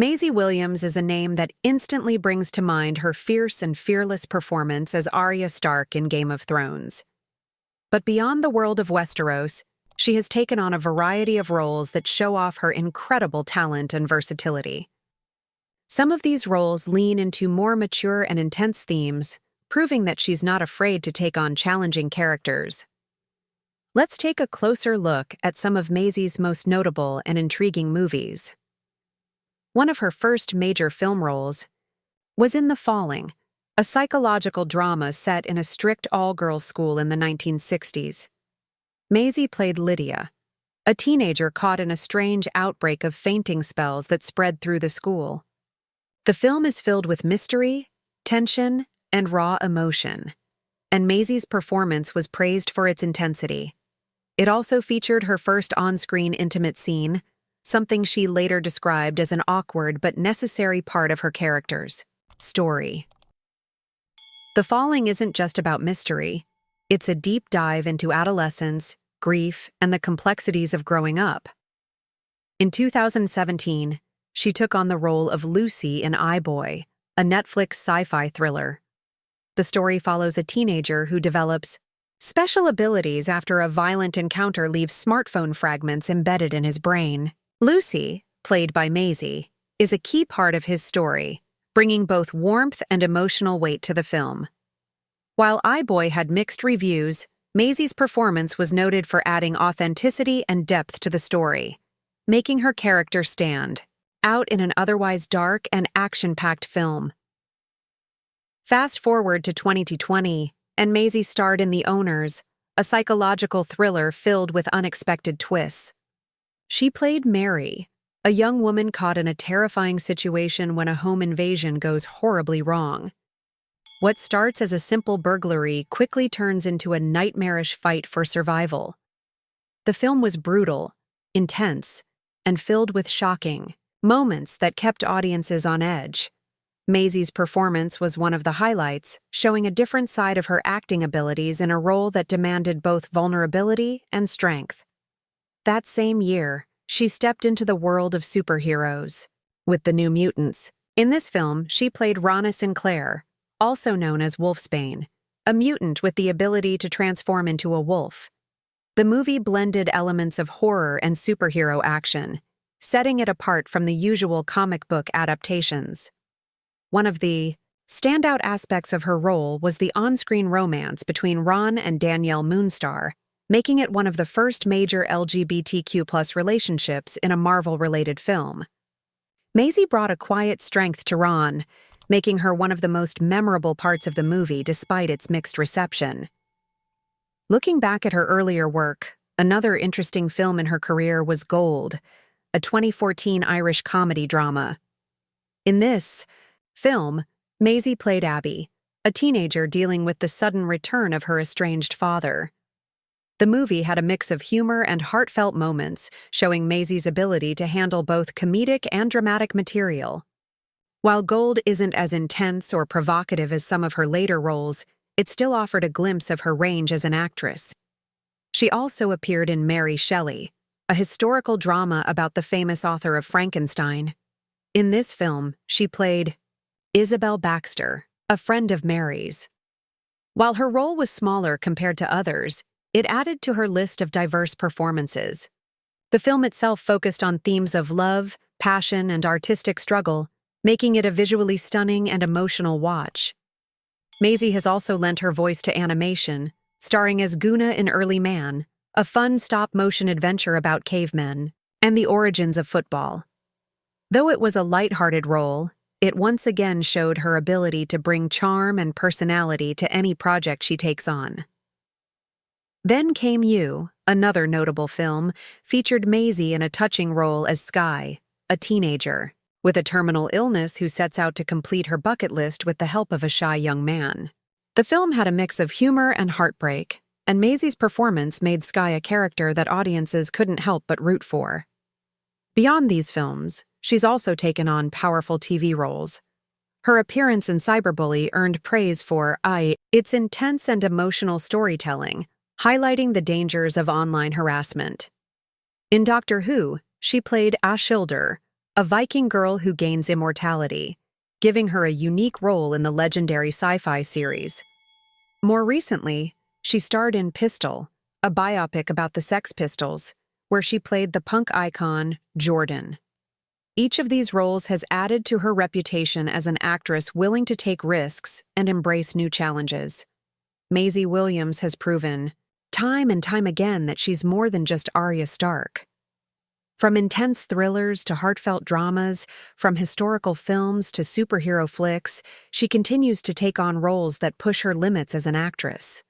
Maisie Williams is a name that instantly brings to mind her fierce and fearless performance as Arya Stark in Game of Thrones. But beyond the world of Westeros, she has taken on a variety of roles that show off her incredible talent and versatility. Some of these roles lean into more mature and intense themes, proving that she's not afraid to take on challenging characters. Let's take a closer look at some of Maisie's most notable and intriguing movies. One of her first major film roles was in The Falling, a psychological drama set in a strict all-girls school in the 1960s. Maisie played Lydia, a teenager caught in a strange outbreak of fainting spells that spread through the school. The film is filled with mystery, tension, and raw emotion, and Maisie's performance was praised for its intensity. It also featured her first on-screen intimate scene, something she later described as an awkward but necessary part of her character's story. The Falling isn't just about mystery. It's a deep dive into adolescence, grief, and the complexities of growing up. In 2017, she took on the role of Lucy in iBoy, a Netflix sci-fi thriller. The story follows a teenager who develops special abilities after a violent encounter leaves smartphone fragments embedded in his brain. Lucy, played by Maisie, is a key part of his story, bringing both warmth and emotional weight to the film. While iBoy had mixed reviews, Maisie's performance was noted for adding authenticity and depth to the story, making her character stand out in an otherwise dark and action-packed film. Fast forward to 2020, and Maisie starred in The Owners, a psychological thriller filled with unexpected twists. She played Mary, a young woman caught in a terrifying situation when a home invasion goes horribly wrong. What starts as a simple burglary quickly turns into a nightmarish fight for survival. The film was brutal, intense, and filled with shocking moments that kept audiences on edge. Maisie's performance was one of the highlights, showing a different side of her acting abilities in a role that demanded both vulnerability and strength. That same year, she stepped into the world of superheroes with the New Mutants. In this film, she played Rana Sinclair, also known as Wolfsbane, a mutant with the ability to transform into a wolf. The movie blended elements of horror and superhero action, setting it apart from the usual comic book adaptations. One of the standout aspects of her role was the on-screen romance between Ron and Danielle Moonstar, making it one of the first major LGBTQ+ relationships in a Marvel-related film. Maisie brought a quiet strength to Ron, making her one of the most memorable parts of the movie despite its mixed reception. Looking back at her earlier work, another interesting film in her career was Gold, a 2014 Irish comedy drama. In this film, Maisie played Abby, a teenager dealing with the sudden return of her estranged father. The movie had a mix of humor and heartfelt moments, showing Maisie's ability to handle both comedic and dramatic material. While Gold isn't as intense or provocative as some of her later roles, it still offered a glimpse of her range as an actress. She also appeared in Mary Shelley, a historical drama about the famous author of Frankenstein. In this film, she played Isabel Baxter, a friend of Mary's. While her role was smaller compared to others, it added to her list of diverse performances. The film itself focused on themes of love, passion, and artistic struggle, making it a visually stunning and emotional watch. Maisie has also lent her voice to animation, starring as Guna in Early Man, a fun stop-motion adventure about cavemen, and the origins of football. Though it was a lighthearted role, it once again showed her ability to bring charm and personality to any project she takes on. Then Came You, another notable film, featured Maisie in a touching role as Skye, a teenager with a terminal illness who sets out to complete her bucket list with the help of a shy young man. The film had a mix of humor and heartbreak, and Maisie's performance made Skye a character that audiences couldn't help but root for. Beyond these films, she's also taken on powerful TV roles. Her appearance in Cyberbully earned praise for its intense and emotional storytelling, highlighting the dangers of online harassment. In Doctor Who, she played Ashildr, a Viking girl who gains immortality, giving her a unique role in the legendary sci-fi series. More recently, she starred in Pistol, a biopic about the Sex Pistols, where she played the punk icon Jordan. Each of these roles has added to her reputation as an actress willing to take risks and embrace new challenges. Maisie Williams has proven, time and time again, that she's more than just Arya Stark. From intense thrillers to heartfelt dramas, from historical films to superhero flicks, she continues to take on roles that push her limits as an actress.